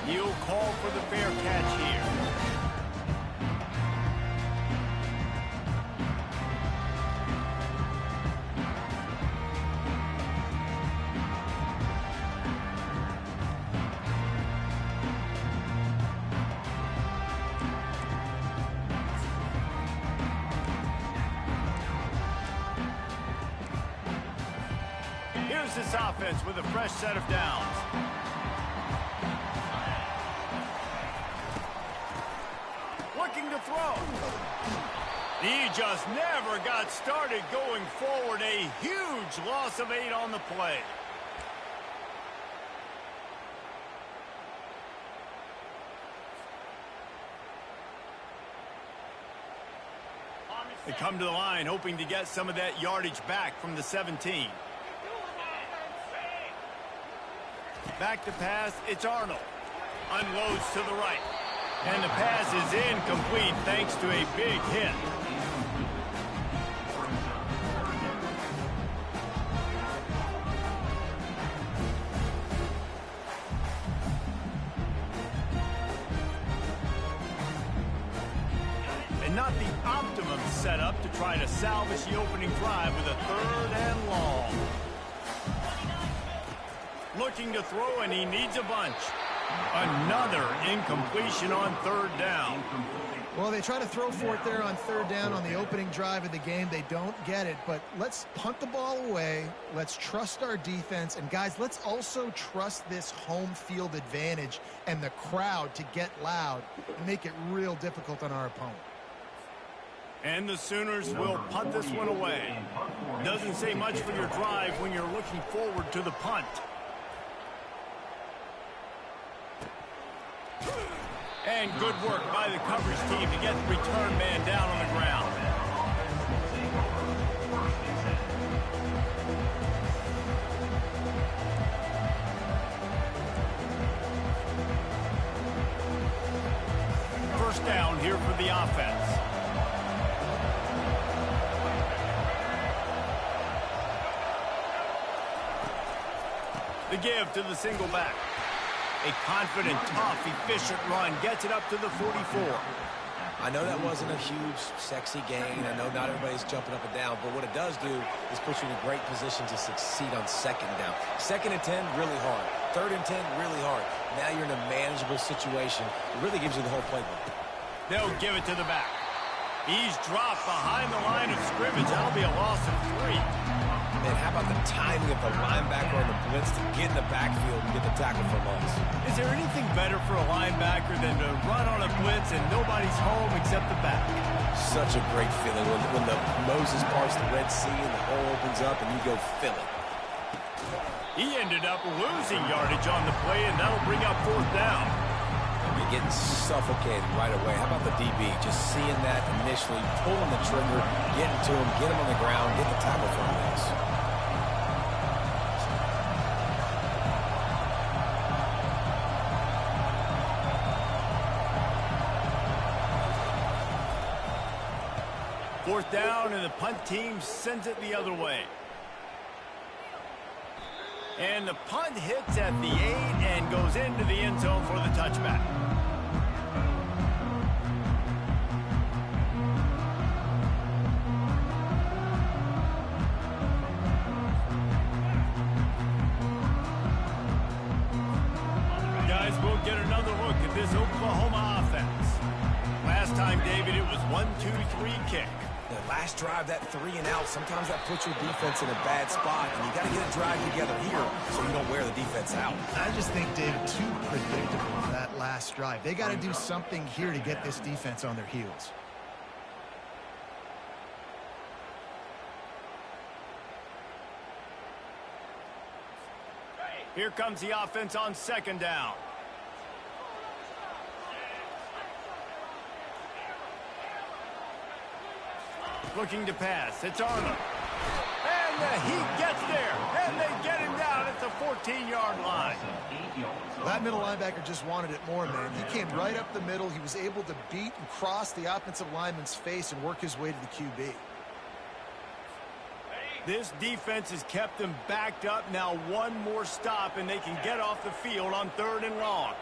He'll call for the fair catch here. Here's this offense with a fresh set of downs. Looking to throw. He just never got started going forward. A huge loss of 8 on the play. They come to the line hoping to get some of that yardage back from the 17. Back to pass, it's Arnold. Unloads to the right. And the pass is incomplete thanks to a big hit. And not the optimum setup to try to salvage the opening drive with a 3rd and long. Looking to throw, and he needs a bunch. Another incompletion on 3rd down. Well, they try to throw for it there on 3rd down on the opening drive of the game. They don't get it, but let's punt the ball away. Let's trust our defense. And, guys, let's also trust this home field advantage and the crowd to get loud and make it real difficult on our opponent. And the Sooners will punt this one away. Doesn't say much for your drive when you're looking forward to the punt. And good work by the coverage team to get the return man down on the ground. First down here for the offense. The give to the single back. A confident, tough, efficient run gets it up to the 44. I know that wasn't a huge, sexy gain. I know not everybody's jumping up and down, but what it does do is put you in a great position to succeed on 2nd down. 2nd and 10, really hard. 3rd and 10, really hard. Now you're in a manageable situation. It really gives you the whole playbook. They'll give it to the back. He's dropped behind the line of scrimmage. That'll be a loss of 3. And how about the timing of the linebacker on the blitz to get in the backfield and get the tackle from us? Is there anything better for a linebacker than to run on a blitz and nobody's home except the back? Such a great feeling when the Moses parts the Red Sea and the hole opens up and you go fill it. He ended up losing yardage on the play, and that'll bring up 4th down. You're getting suffocated right away. How about the DB? Just seeing that initially, pulling the trigger, getting to him, get him on the ground, get the tackle from this. Fourth down, and the punt team sends it the other way. And the punt hits at the 8 and goes into the end zone for the touchback. Guys, we'll get another look at this Oklahoma offense. Last time, David, it was 1-2-3 kick. The last drive, that 3 and out, sometimes that puts your defense in a bad spot, and you got to get a drive together here so you don't wear the defense out. I just think, David, too predictable that last drive. They got to do something here to get this defense on their heels. Here comes the offense on 2nd down. Looking to pass. It's Arnold. And he gets there. And they get him down at the 14-yard line. That middle linebacker just wanted it more, man. He came right up the middle. He was able to beat and cross the offensive lineman's face and work his way to the QB. This defense has kept them backed up. Now one more stop, and they can get off the field on 3rd and long.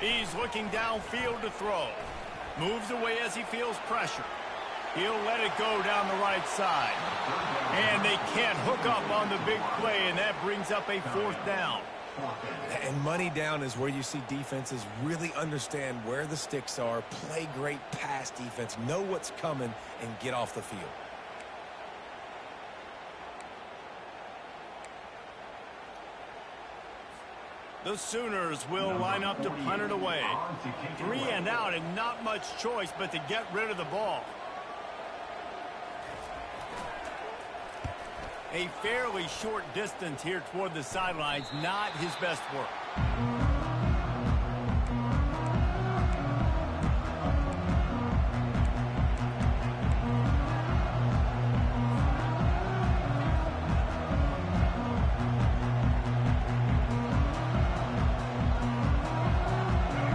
He's looking downfield to throw. Moves away as he feels pressure. He'll let it go down the right side. And they can't hook up on the big play, and that brings up a 4th down. And money down is where you see defenses really understand where the sticks are, play great pass defense, know what's coming, and get off the field. The Sooners will line up to punt it away. 3 and out, and not much choice but to get rid of the ball. A fairly short distance here toward the sidelines, not his best work.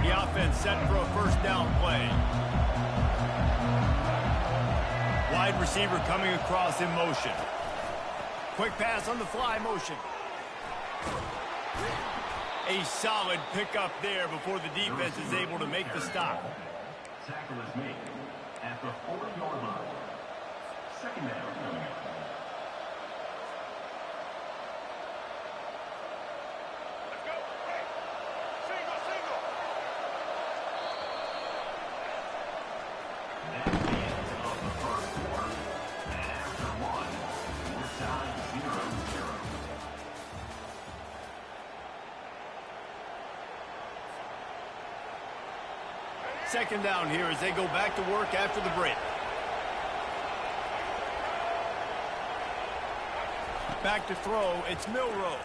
The offense set for a 1st down play. Wide receiver coming across in motion. Quick pass on the fly motion. A solid pickup there before the defense is able to make the stop. Tackle is made at the 40-yard line. 2nd down. Second down here as they go back to work after the break. Back to throw, it's Milroe.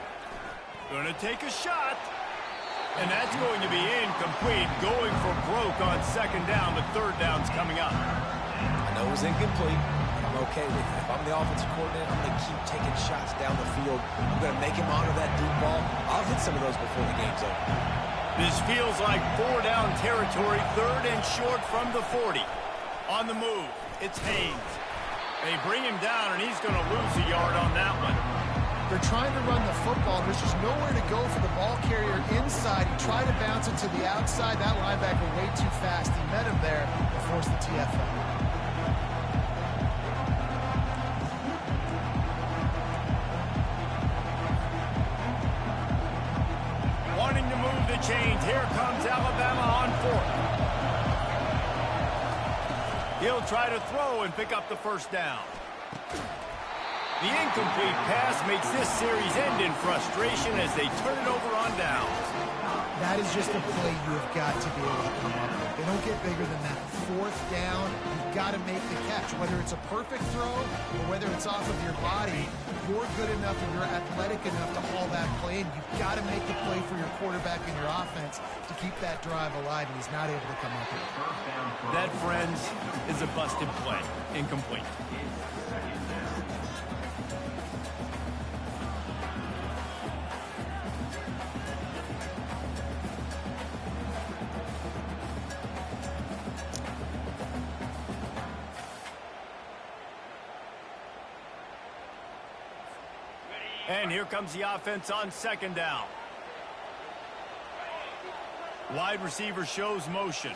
Gonna take a shot. And that's going to be incomplete. Going for broke on 2nd down, but 3rd down's coming up. I know it was incomplete. I'm okay with it. If I'm the offensive coordinator, I'm going to keep taking shots down the field. I'm going to make him honor that deep ball. I'll hit some of those before the game's over. This feels like 4-down territory, 3rd and short from the 40. On the move, it's Haynes. They bring him down, and he's going to lose a yard on that one. They're trying to run the football. There's just nowhere to go for the ball carrier inside. He tried to bounce it to the outside. That linebacker way too fast. He met him there and forced the TFL. Wanting to move the chains. Here comes Alabama on 4th. He'll try to throw and pick up the 1st down. The incomplete pass makes this series end in frustration as they turn it over on downs. That is just a play you have got to be able to come up with. They don't get bigger than that. 4th down, you've got to make the catch. Whether it's a perfect throw or whether it's off of your body, you're good enough and you're athletic enough to haul that play in. You've got to make the play for your quarterback and your offense to keep that drive alive, and he's not able to come up with it. That, friends, is a busted play. Incomplete. And here comes the offense on 2nd down. Wide receiver shows motion.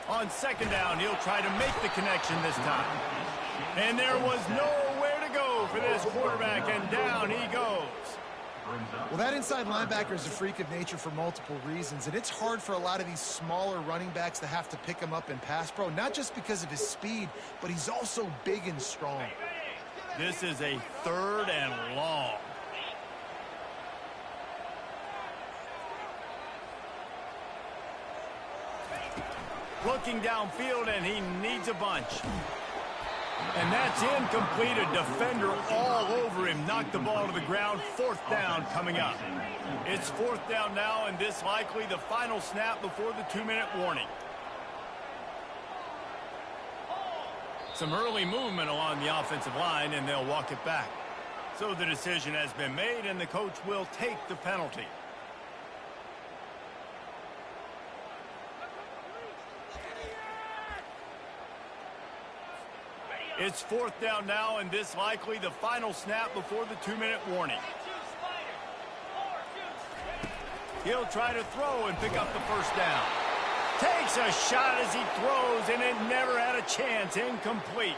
On 2nd down, he'll try to make the connection this time. And there was nowhere to go for this quarterback, and down he goes. Well, that inside linebacker is a freak of nature for multiple reasons, and it's hard for a lot of these smaller running backs to have to pick him up in pass pro, not just because of his speed, but he's also big and strong. This is a 3rd and long. Looking downfield, and he needs a bunch. And that's incomplete. A defender all over him. Knocked the ball to the ground. 4th down coming up. It's 4th down now, and this likely the final snap before the 2-minute warning. Some early movement along the offensive line, and they'll walk it back. So the decision has been made, and the coach will take the penalty. It's 4th down now, and this likely the final snap before the 2-minute warning. He'll try to throw and pick up the first down. Takes a shot as he throws, and it never had a chance. Incomplete.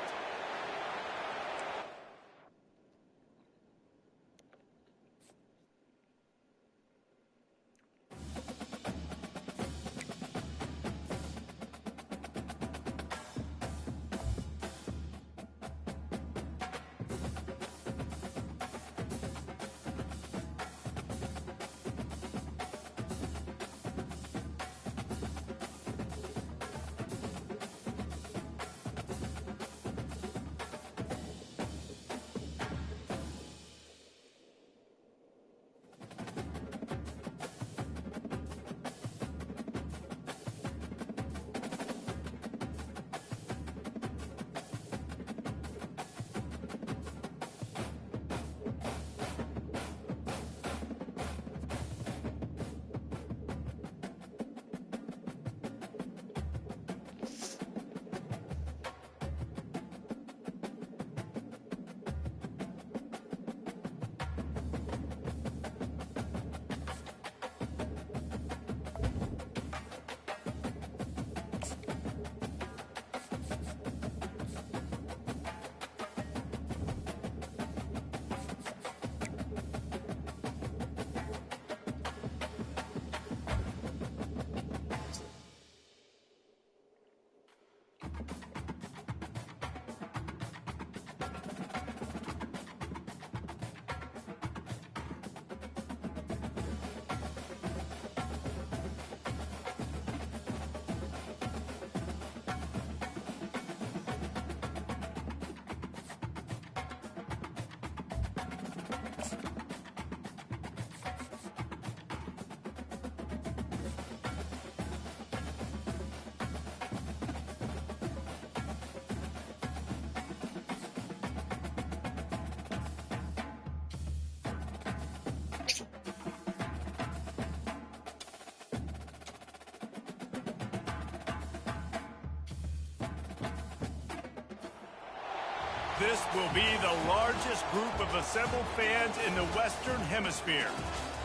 This will be the largest group of assembled fans in the Western Hemisphere.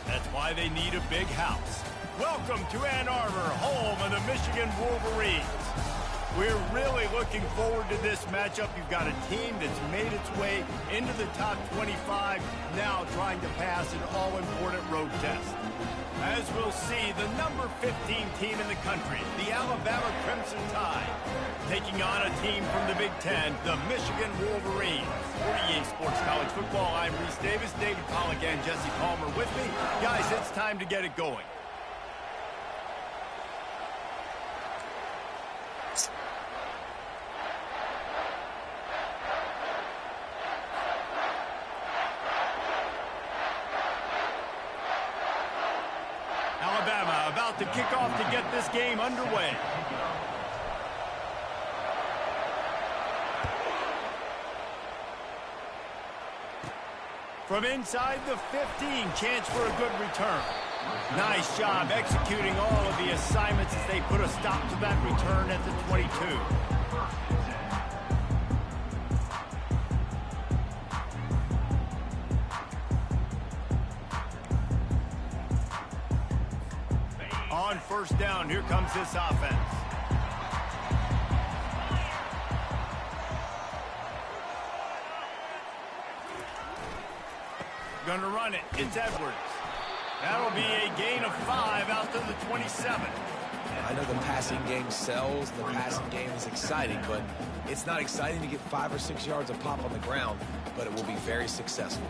That's why they need a big house. Welcome to Ann Arbor, home of the Michigan Wolverines. We're really looking forward to this matchup. You've got a team that's made its way into the top 25, now trying to pass an all-important road test. As we'll see, the number 15 team in the country, the Alabama Crimson Tide, taking on a team from the Big Ten, the Michigan Wolverines. For EA Sports College Football, I'm Reese Davis, David Pollack, and Jesse Palmer with me. Guys, it's time to get it going. Alabama about to kick off to get this game underway. From inside the 15, chance for a good return. Nice job executing all of the assignments as they put a stop to that return at the 22. On first down, here comes this offense. Going to run it. It's Edwards. That'll be a gain of 5 out to the 27. I know the passing game sells, the passing game is exciting, but it's not exciting to get 5 or 6 yards of pop on the ground, but it will be very successful.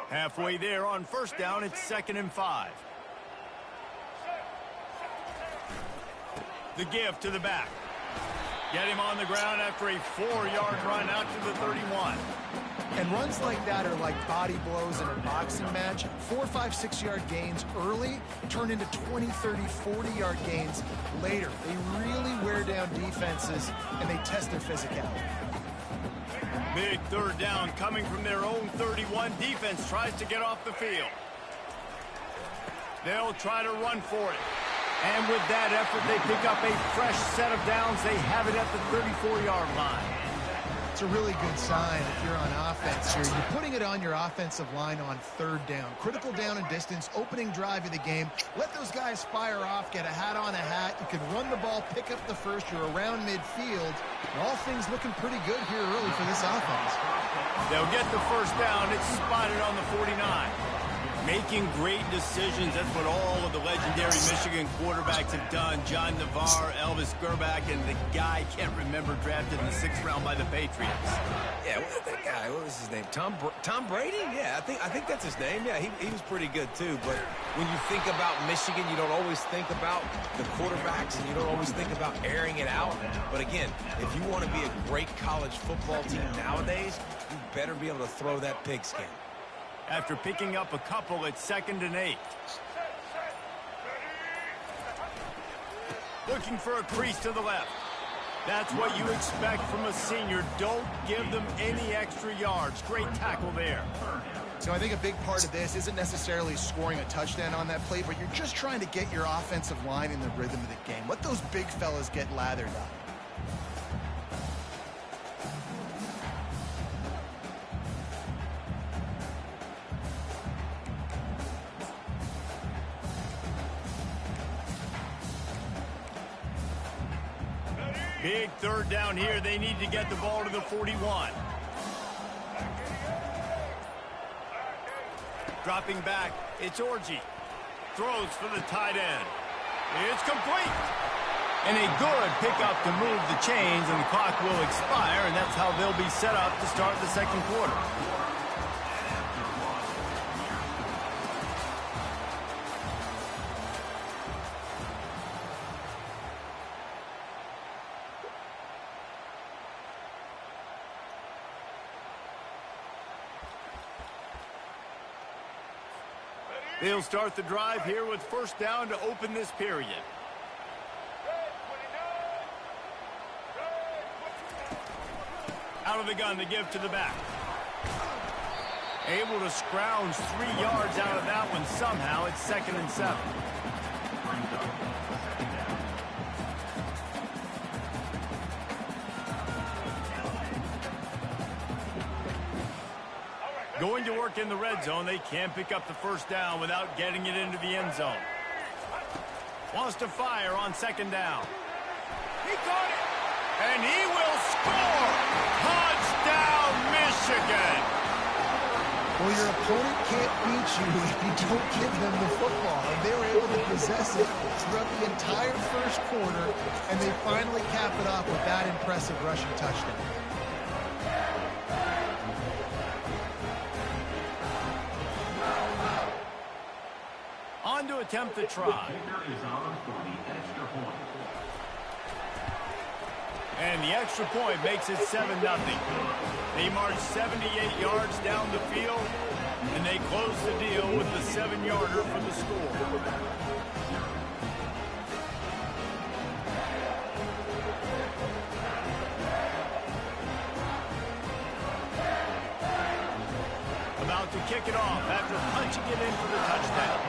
Halfway there on first down, it's 2nd and 5. The give to the back. Get him on the ground after a 4-yard run out to the 31. And runs like that are like body blows in a boxing match. 4, 5, 6-yard gains early turn into 20, 30, 40-yard gains later. They really wear down defenses, and they test their physicality. Big 3rd down coming from their own 31. Defense tries to get off the field. They'll try to run for it. And with that effort, they pick up a fresh set of downs. They have it at the 34-yard line. It's a really good sign if you're on offense here. You're putting it on your offensive line on 3rd down. Critical down and distance, opening drive of the game. Let those guys fire off, get a hat on a hat. You can run the ball, pick up the first. You're around midfield. And all things looking pretty good here early for this offense. They'll get the first down. It's spotted on the 49. Making great decisions. That's what all of the legendary Michigan quarterbacks have done. John Navarre, Elvis Grbac, and the guy, can't remember, drafted in the 6th round by the Patriots. Yeah, that guy, what was his name? Tom Brady? Yeah, I think that's his name. Yeah, he was pretty good too. But when you think about Michigan, you don't always think about the quarterbacks, and you don't always think about airing it out. But again, if you want to be a great college football team nowadays, you better be able to throw that pigskin. After picking up a couple, it's 2nd and 8. Looking for a crease to the left. That's what you expect from a senior. Don't give them any extra yards. Great tackle there. So I think a big part of this isn't necessarily scoring a touchdown on that play, but you're just trying to get your offensive line in the rhythm of the game. Let those big fellas get lathered up. Big 3rd down here. They need to get the ball to the 41. Dropping back, it's Orji. Throws for the tight end. It's complete. And a good pickup to move the chains, and the clock will expire, and that's how they'll be set up to start the 2nd quarter. They'll start the drive here with first down to open this period. Out of the gun, the give to the back. Able to scrounge 3 yards out of that one somehow. It's 2nd and 7. Going to work in the red zone. They can't pick up the first down without getting it into the end zone. Wants to fire on 2nd down. He caught it. And he will score. Touchdown, Michigan. Well, your opponent can't beat you if you don't give them the football. And they were able to possess it throughout the entire first quarter, and they finally cap it off with that impressive rushing touchdown. On to attempt the try. And the extra point makes it 7-0. They march 78 yards down the field, and they close the deal with the 7-yarder for the score. About to kick it off after punching it in for the touchdown.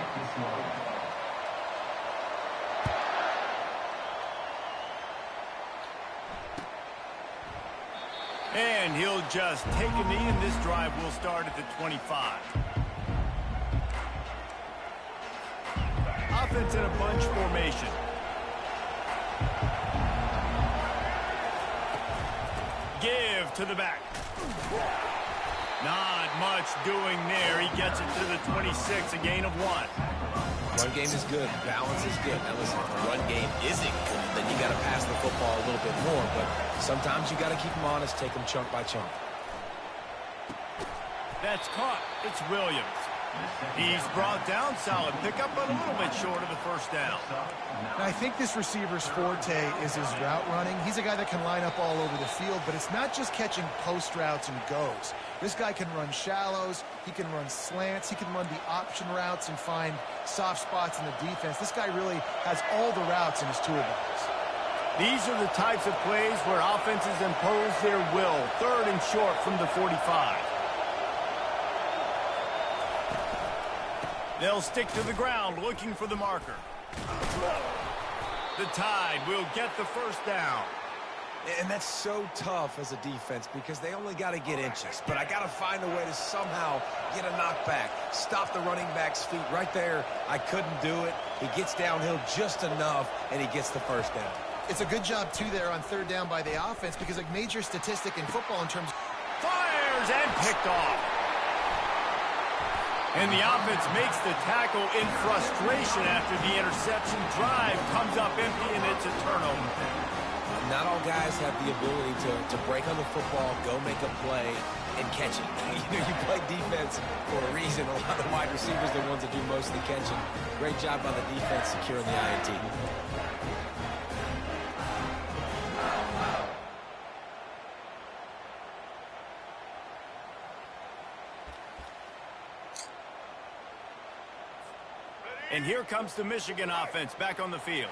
And he'll just take a knee, and this drive will start at the 25. Offense in a bunch formation. Give to the back. Not much doing there. He gets it to the 26, a gain of 1. Run game is good. Balance is good. Now listen, if the run game isn't good, then you got to pass the football a little bit more. But sometimes you got to keep them honest, take them chunk by chunk. That's caught. It's Williams. He's brought down. Solid pickup, but a little bit short of the first down. Now, I think this receiver's forte is his route running. He's a guy that can line up all over the field, but it's not just catching post routes and goes. This guy can run shallows. He can run slants. He can run the option routes and find soft spots in the defense. This guy really has all the routes in his toolbox. These are the types of plays where offenses impose their will. 3rd and short from the 45. They'll stick to the ground looking for the marker. The Tide will get the first down. And that's so tough as a defense because they only got to get inches. But I got to find a way to somehow get a knockback, stop the running back's feet right there. I couldn't do it. He gets downhill just enough, and he gets the first down. It's a good job, too, there on 3rd down by the offense because a major statistic in football in terms... Fires and picked off. And the offense makes the tackle in frustration after the interception. Drive comes up empty, and it's a turnover. Not all guys have the ability to break on the football, go make a play, and catch it. You play defense for a reason. A lot of the wide receivers are the ones that do most of the catching. Great job by the defense securing the INT. And here comes the Michigan offense back on the field.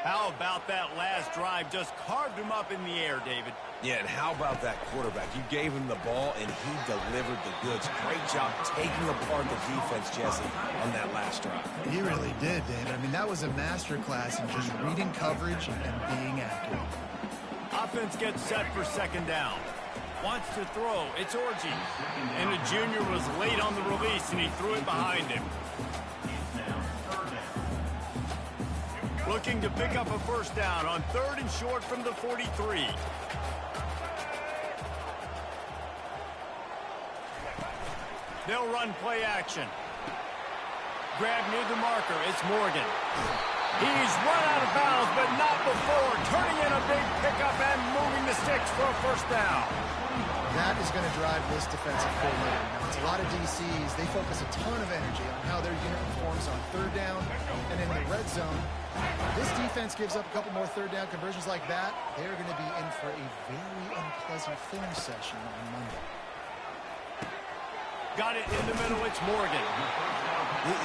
How about that last drive? Just carved him up in the air, David. Yeah, and how about that quarterback? You gave him the ball, and he delivered the goods. Great job taking apart the defense, Jesse, on that last drive. He really did, David. I mean, that was a masterclass in just reading coverage and being accurate. Offense gets set for 2nd down. Wants to throw. It's Orji. And the junior was late on the release, and he threw it behind him. Looking to pick up a first down on 3rd and short from the 43. They'll run play action. Grab near the marker. It's Morgan. He's run out of bounds, but not before. Turning in a big pickup and moving the sticks for a first down. That is going to drive this defensive coordinator. Now, it's a lot of DCs. They focus a ton of energy on how their unit performs on 3rd down and in the red zone. This defense gives up a couple more 3rd down conversions like that. They're going to be in for a very unpleasant film session on Monday. Got it in the middle. It's Morgan.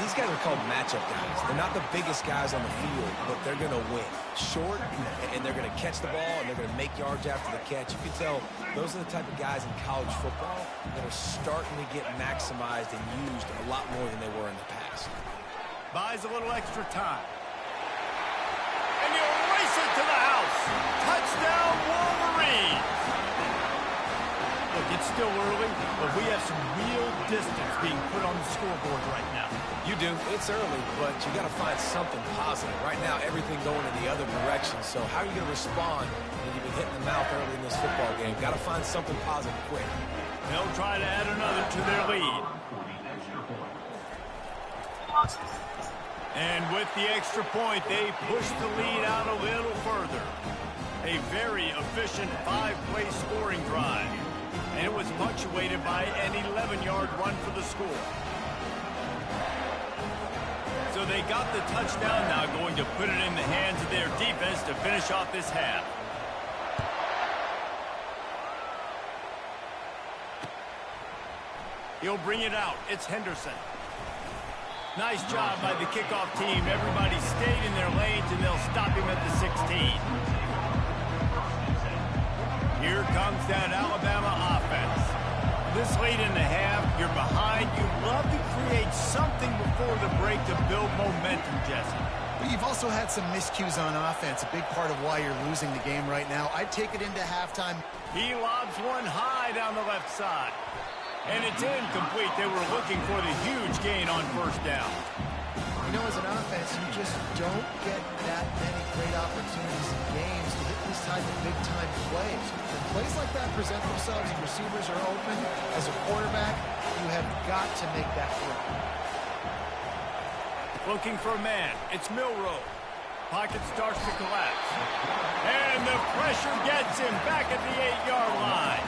These guys are called matchup guys. They're not the biggest guys on the field, but they're going to win. Short, and they're going to catch the ball, and they're going to make yards after the catch. You can tell those are the type of guys in college football that are starting to get maximized and used a lot more than they were in the past. Buys a little extra time. And he'll race it to the house. Touchdown, Wolverines. Look, it's still early, but we have some real distance being put on the scoreboard right now. You do. It's early, but you got to find something positive. Right now, everything going in the other direction. So how are you going to respond when you've been hit in the mouth early in this football game? Got to find something positive quick. They'll try to add another to their lead. And with the extra point, they push the lead out a little further. A very efficient 5-play scoring drive. And it was punctuated by an 11-yard run for the score. So they got the touchdown, now going to put it in the hands of their defense to finish off this half. He'll bring it out. It's Henderson. Nice job by the kickoff team. Everybody stayed in their lanes, and they'll stop him at the 16. Here comes that Alabama offense. This late in the half, you're behind. You love to create something before the break to build momentum, Jesse. But you've also had some miscues on offense, a big part of why you're losing the game right now. I'd take it into halftime. He lobs one high down the left side. And it's incomplete. They were looking for the huge gain on first down. You know, as an offense, you just don't get that many great opportunities in games to hit these type of big-time plays. When plays like that present themselves and receivers are open, as a quarterback, you have got to make that throw. Looking for a man. It's Milroe. Pocket starts to collapse. And the pressure gets him back at the 8-yard line.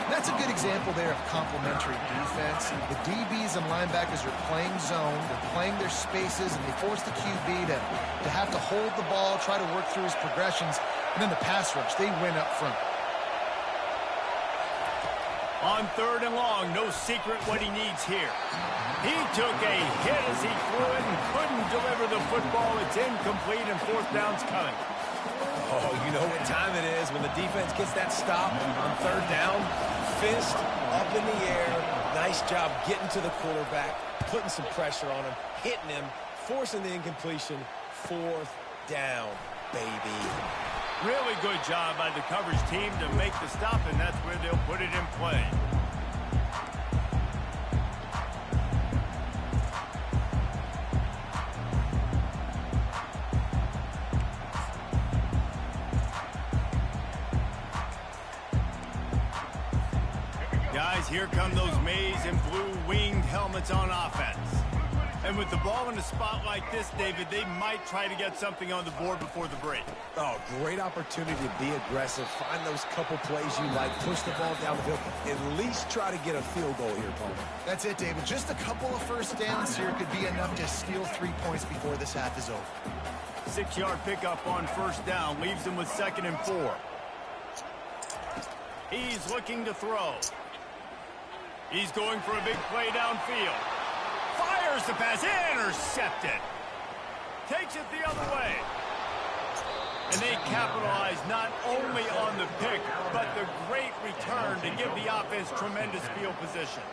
That's a good example there of complementary defense. The DBs and linebackers are playing zone, they're playing their spaces, and they force the QB to have to hold the ball, try to work through his progressions, and then the pass rush, they win up front. On 3rd and long, no secret what he needs here. He took a hit as he threw it and couldn't deliver the football. It's incomplete, and 4th down's coming. Oh, you know what time it is when the defense gets that stop on 3rd down. Fist up in the air. Nice job getting to the quarterback, putting some pressure on him, hitting him, forcing the incompletion. 4th down, baby. Really good job by the coverage team to make the stop, and that's where they'll put it in play. Guys, here come those maize and blue winged helmets on offense. And with the ball in a spot like this, David, they might try to get something on the board before the break. Oh, great opportunity to be aggressive. Find those couple plays you like. Push the ball down the field. At least try to get a field goal here, Palmer. That's it, David. Just a couple of first downs here could be enough to steal 3 points before this half is over. 6-yard pickup on 1st down. Leaves him with 2nd and 4. He's looking to throw. He's going for a big play downfield. Fires the pass, intercepted. Takes it the other way. And they capitalize not only on the pick, but the great return to give the offense tremendous field position.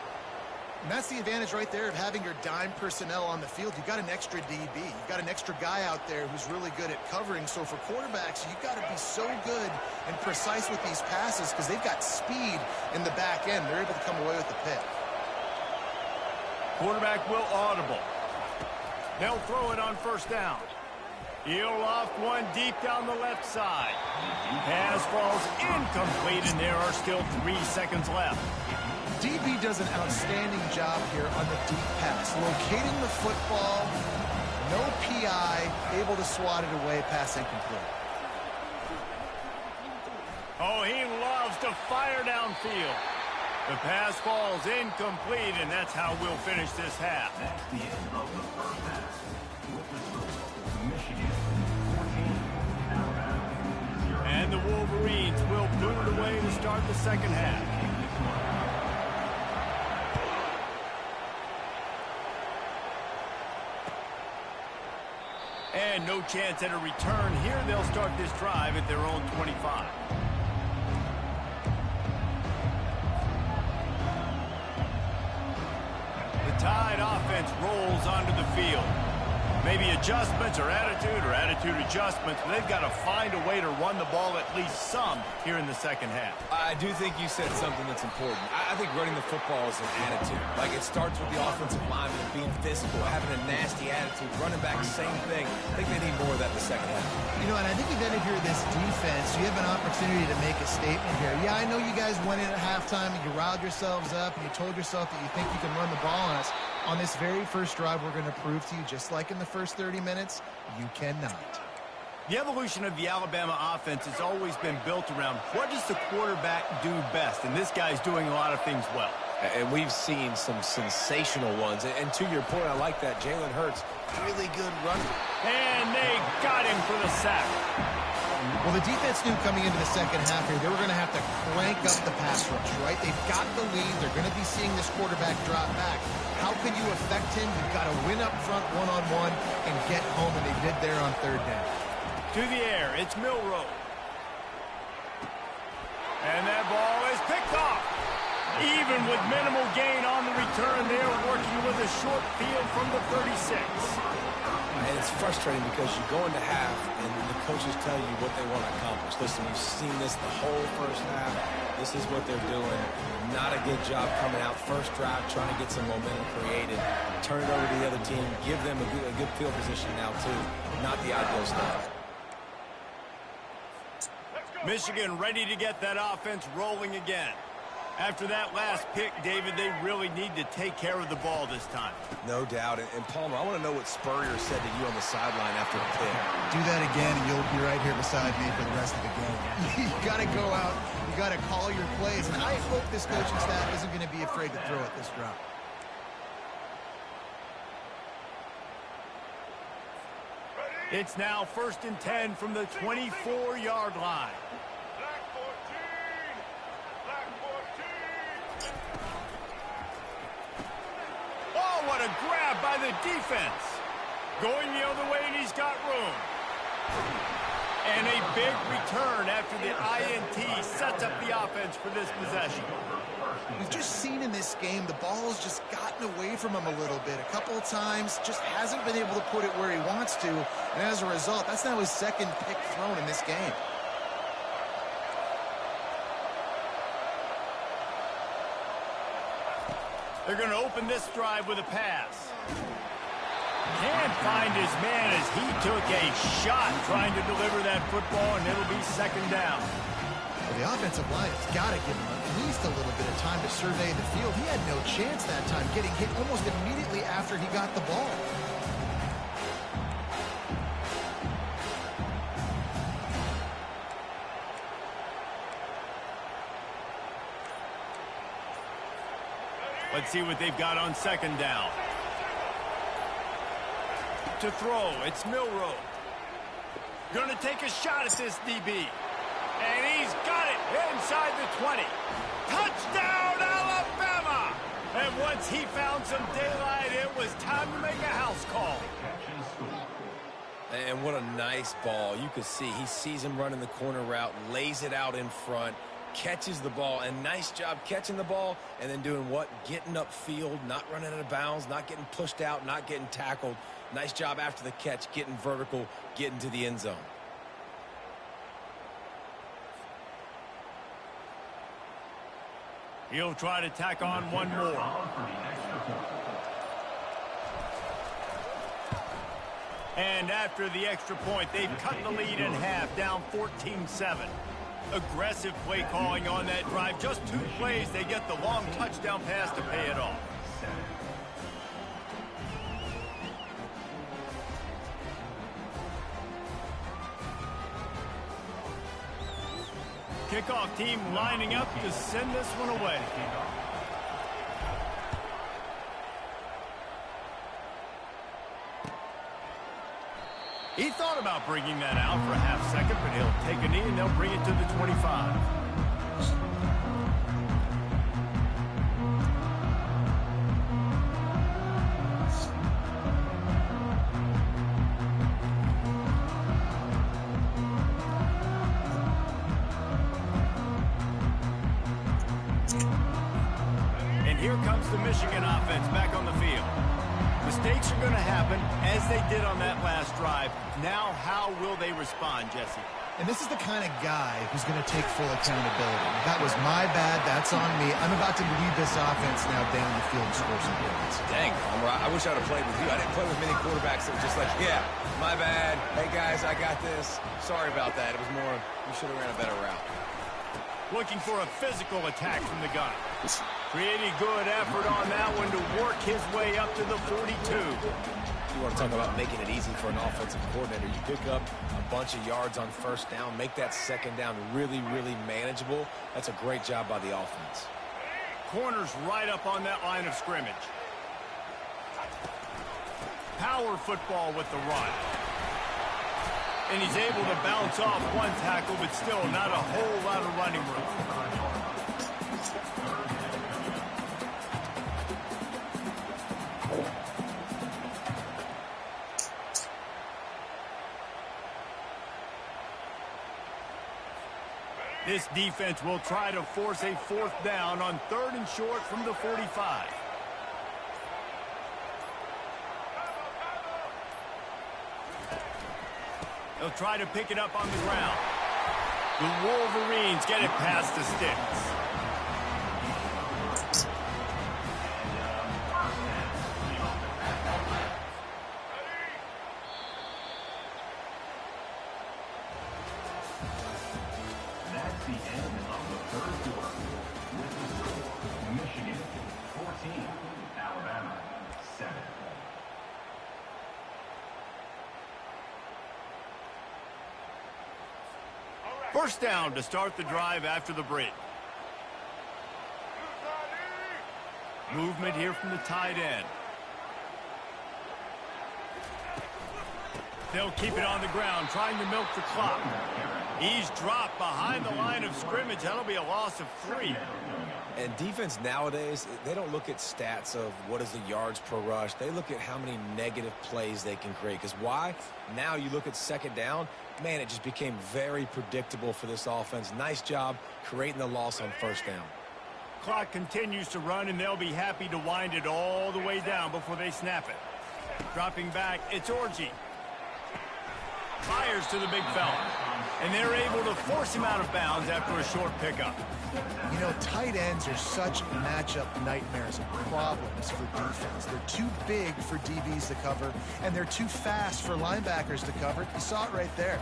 And that's the advantage right there of having your dime personnel on the field. You've got an extra DB. You've got an extra guy out there who's really good at covering. So for quarterbacks, you've got to be so good and precise with these passes because they've got speed in the back end. They're able to come away with the pick. Quarterback will audible. They'll throw it on 1st down. He'll loft one deep down the left side. Pass falls incomplete, and there are still 3 seconds left. DB does an outstanding job here on the deep pass. Locating the football, no PI, able to swat it away, pass incomplete. Oh, he loves to fire downfield. The pass falls incomplete, and that's how we'll finish this half. That's the end of the first half. With the score, Michigan 14, Alabama 0. And the Wolverines will boot it away to start the 2nd half. And no chance at a return here. They'll start this drive at their own 25. The Tide offense rolls onto the field. Maybe adjustments or attitude adjustments, but they've got to find a way to run the ball at least some here in the 2nd half. I do think you said something that's important. I think running the football is an attitude. Like, it starts with the offensive lineman being physical, having a nasty attitude. Running back, same thing. I think they need more of that in the 2nd half. You know, and I think you've got to hear this defense. You have an opportunity to make a statement here. Yeah, I know you guys went in at halftime and you riled yourselves up and you told yourself that you think you can run the ball on us. On this very first drive, we're going to prove to you, just like in the first 30 minutes, you cannot. The evolution of the Alabama offense has always been built around what does the quarterback do best, and this guy's doing a lot of things well. And we've seen some sensational ones. And to your point, I like that. Jalen Hurts, really good runner. And they got him for the sack. Well, the defense knew coming into the 2nd half here, they were going to have to crank up the pass rush, right? They've got the lead. They're going to be seeing this quarterback drop back. How can you affect him? You've got to win up front one-on-one and get home, and they did there on 3rd down. To the air, it's Milroe. And that ball is picked off. Even with minimal gain on the return, they are working with a short field from the 36. And it's frustrating because you go into half and the coaches tell you what they want to accomplish. Listen, we've seen this the whole first half. This is what they're doing. Not a good job coming out first drive, trying to get some momentum created. Turn it over to the other team. Give them a good field position now, too. Not the ideal start. Michigan ready to get that offense rolling again. After that last pick, David, they really need to take care of the ball this time. No doubt. And Palmer, I want to know what Spurrier said to you on the sideline after the pick. Do that again, and you'll be right here beside me for the rest of the game. You got to go out. You got to call your plays, and I hope this coaching staff isn't going to be afraid to throw it this route. It's now 1st and 10 from the 24-yard line. Oh, what a grab by the defense. Going the other way, and he's got room. And a big return after the INT sets up the offense for this possession. We've just seen in this game the ball's just gotten away from him a little bit. A couple of times, just hasn't been able to put it where he wants to. And as a result, that's now his 2nd pick thrown in this game. They're going to open this drive with a pass. Can't find his man as he took a shot trying to deliver that football, and it'll be 2nd down. Well, the offensive line has got to give him at least a little bit of time to survey the field. He had no chance that time, getting hit almost immediately after he got the ball. Let's see what they've got on 2nd down. To throw, it's Milroe. Gonna take a shot at this DB. And he's got it inside the 20. Touchdown, Alabama! And once he found some daylight, it was time to make a house call. And what a nice ball. You could see he sees him running the corner route, lays it out in front, catches the ball, and nice job catching the ball and then doing what? Getting upfield, not running out of bounds, not getting pushed out, not getting tackled. Nice job after the catch, getting vertical, getting to the end zone. He'll try to tack on one more. And after the extra point, they've cut the lead in half, down 14-7. Aggressive play calling on that drive. Just 2 plays, they get the long touchdown pass to pay it off. Kickoff team lining up to send this one away. He thought about bringing that out for a half second, but he'll take a knee and they'll bring it to the 25. And here comes the Michigan offense back on the field. Mistakes are going to happen, as they did on that last drive. Now, how will they respond, Jesse? And this is the kind of guy who's going to take full accountability. That was my bad. That's on me. I'm about to lead this offense now down the field and score some points. Dang, I wish I would have played with you. I didn't play with many quarterbacks that were just like, yeah, my bad. Hey, guys, I got this. Sorry about that. It was more, you should have ran a better route. Looking for a physical attack from the gun. Pretty good effort on that one to work his way up to the 42. You want to talk about making it easy for an offensive coordinator. You pick up a bunch of yards on 1st down, make that 2nd down really, really manageable. That's a great job by the offense. Corners right up on that line of scrimmage. Power football with the run. And he's able to bounce off one tackle, but still not a whole lot of running room. This defense will try to force a 4th down on 3rd and short from the 45. They'll try to pick it up on the ground. The Wolverines get it past the sticks. That's the end of the 3rd quarter. With the score, Michigan 14, Alabama 7. First down to start the drive after the break. Movement here from the tight end. They'll keep it on the ground, trying to milk the clock. He's dropped behind the line of scrimmage. That'll be a loss of 3. And defense nowadays, they don't look at stats of what is the yards per rush. They look at how many negative plays they can create. Because why? Now you look at second down, man, it just became very predictable for this offense. Nice job creating the loss on first down. Clock continues to run, and they'll be happy to wind it all the way down before they snap it. Dropping back, it's Orji. Fires to the big fella. And they're able to force him out of bounds after a short pickup. You know, tight ends are such matchup nightmares and problems for defense. They're too big for DBs to cover, and they're too fast for linebackers to cover. You saw it right there.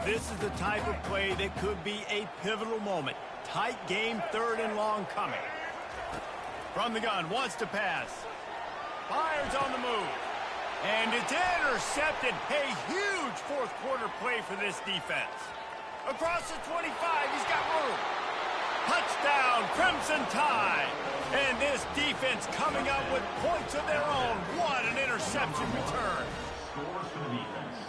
This is the type of play that could be a pivotal moment. Tight game, 3rd and long coming. From the gun, wants to pass. Fires on the move. And it's intercepted. A huge fourth-quarter play for this defense. Across the 25, he's got room. Touchdown, Crimson Tide. And this defense coming up with points of their own. What an interception return.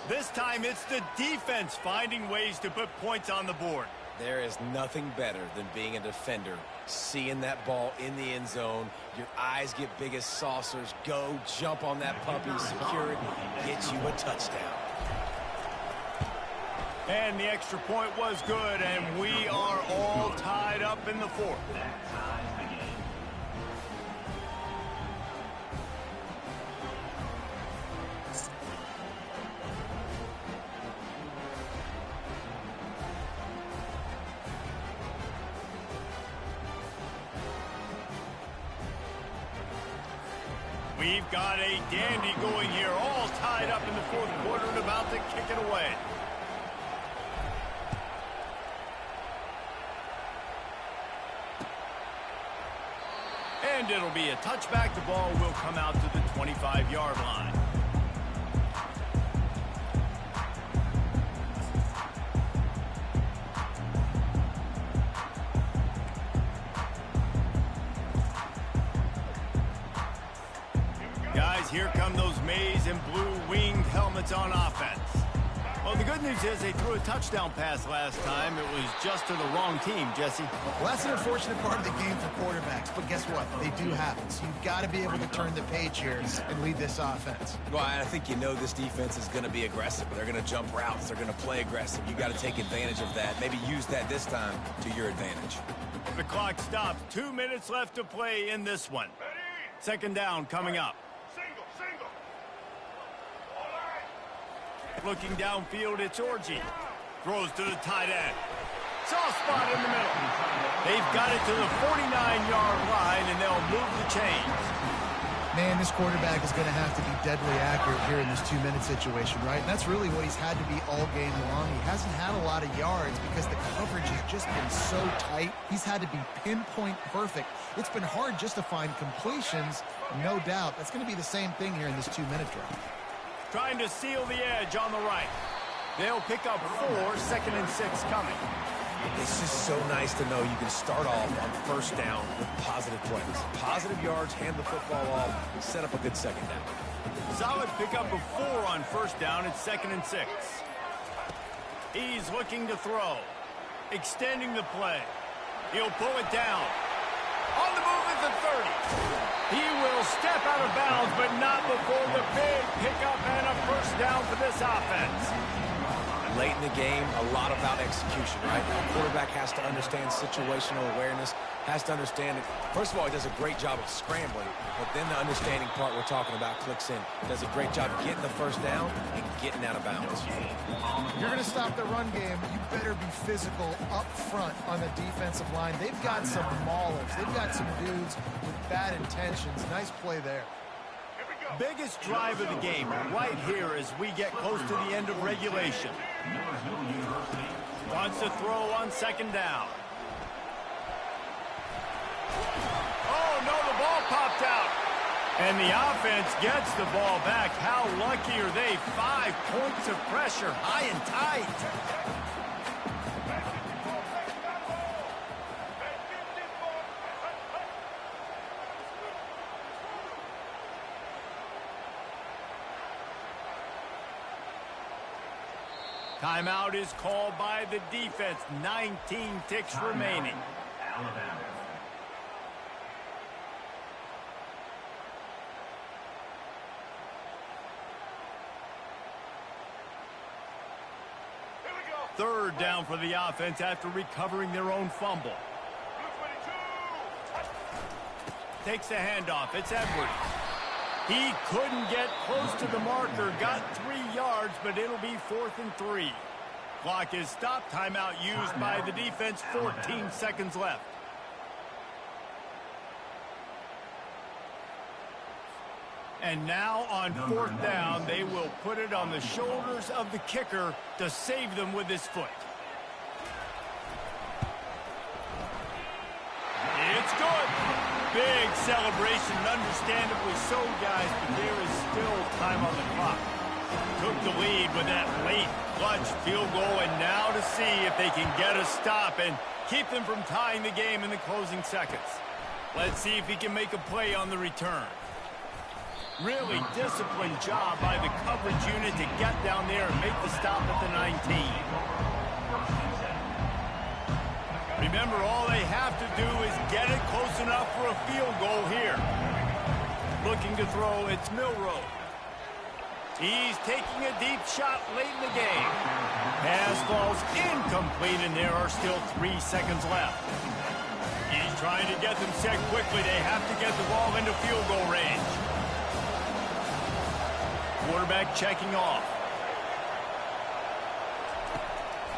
This time it's the defense finding ways to put points on the board. There is nothing better than being a defender, seeing that ball in the end zone. Your eyes get big as saucers. Go, jump on that puppy, secure it, get you a touchdown. And the extra point was good, and we are all tied up in the 4th. We've got a dandy going here, all tied up in the 4th quarter and about to kick it away. And it'll be a touchback. The ball will come out to the 25-yard line. Guys, here come those maize and blue winged helmets on offense. Well, the good news is they threw a touchdown pass last time. It was just to the wrong team, Jesse. Well, that's an unfortunate part of the game for quarterbacks, but guess what? They do happen. So you've got to be able to turn the page here and lead this offense. Well, I think you know this defense is going to be aggressive. They're going to jump routes. They're going to play aggressive. You got to take advantage of that. Maybe use that this time to your advantage. The clock stops. 2 minutes left to play in this one. Second down coming up. Looking downfield, it's Orji. Throws to the tight end. Soft spot in the middle. They've got it to the 49-yard line, and they'll move the chains. Man, this quarterback is going to have to be deadly accurate here in this 2-minute situation, right? And that's really what he's had to be all game long. He hasn't had a lot of yards because the coverage has just been so tight. He's had to be pinpoint perfect. It's been hard just to find completions, no doubt. That's going to be the same thing here in this 2-minute drive. Trying to seal the edge on the right. They'll pick up 4, 2nd and 6 coming. It's just so nice to know you can start off on first down with positive plays. Positive yards, hand the football off, set up a good second down. Solid pickup of 4 on first down. It's 2nd and 6. He's looking to throw. Extending the play. He'll pull it down. On the move at the 30. He will step out of bounds, but not before the big pickup and a first down for this offense. Late in the game, a lot about execution, right? The quarterback has to understand situational awareness, has to understand it. First of all, he does a great job of scrambling, but then the understanding part we're talking about clicks in. Does a great job getting the first down and getting out of bounds. You're going to stop the run game. You better be physical up front on the defensive line. They've got some maulers. They've got some dudes with bad intentions. Nice play there. Biggest drive of the game right here as we get close to the end of regulation. Wants to throw on second down. Oh, no, the ball popped out. And the offense gets the ball back. How lucky are they? 5 points of pressure, high and tight. Timeout is called by the defense. 19 ticks remaining. Alabama. Third down for the offense after recovering their own fumble. Takes the handoff. It's Edwards. He couldn't get close to the marker. Got 3 yards, but it'll be 4th and 3. Clock is stopped. Timeout used by the defense. 14 seconds left. And now on 4th down, they will put it on the shoulders of the kicker to save them with his foot. It's good. Big celebration, understandably so, guys, but there is still time on the clock. Took the lead with that late clutch field goal, and now to see if they can get a stop and keep them from tying the game in the closing seconds. Let's see if he can make a play on the return. Really disciplined job by the coverage unit to get down there and make the stop at the 19. Remember, all they have to do is get it close enough for a field goal here. Looking to throw, it's Milroe. He's taking a deep shot late in the game. Pass falls incomplete, and there are still 3 seconds left. He's trying to get them set quickly. They have to get the ball into field goal range. Quarterback checking off.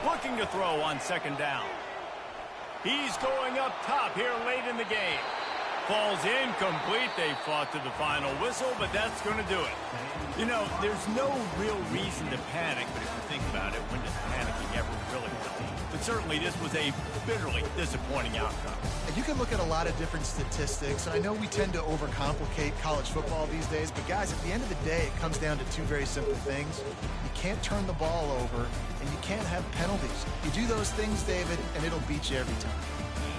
Looking to throw on 2nd down. He's going up top here late in the game. Falls incomplete. They fought to the final whistle, but that's going to do it. You know, there's no real reason to panic, but if you think about it, when does panicking ever really help? But certainly this was a bitterly disappointing outcome. You can look at a lot of different statistics, and I know we tend to overcomplicate college football these days, but guys, at the end of the day, it comes down to 2 very simple things. You can't turn the ball over, and you can't have penalties. You do those things, David, and it'll beat you every time.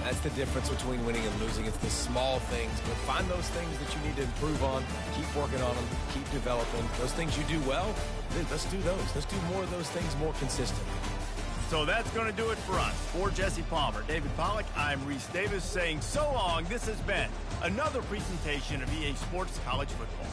That's the difference between winning and losing. It's the small things, but find those things that you need to improve on, keep working on them, keep developing. Those things you do well, let's do those. Let's do more of those things more consistently. So that's going to do it for us. For Jesse Palmer, David Pollack, I'm Reese Davis saying so long. This has been another presentation of EA Sports College Football.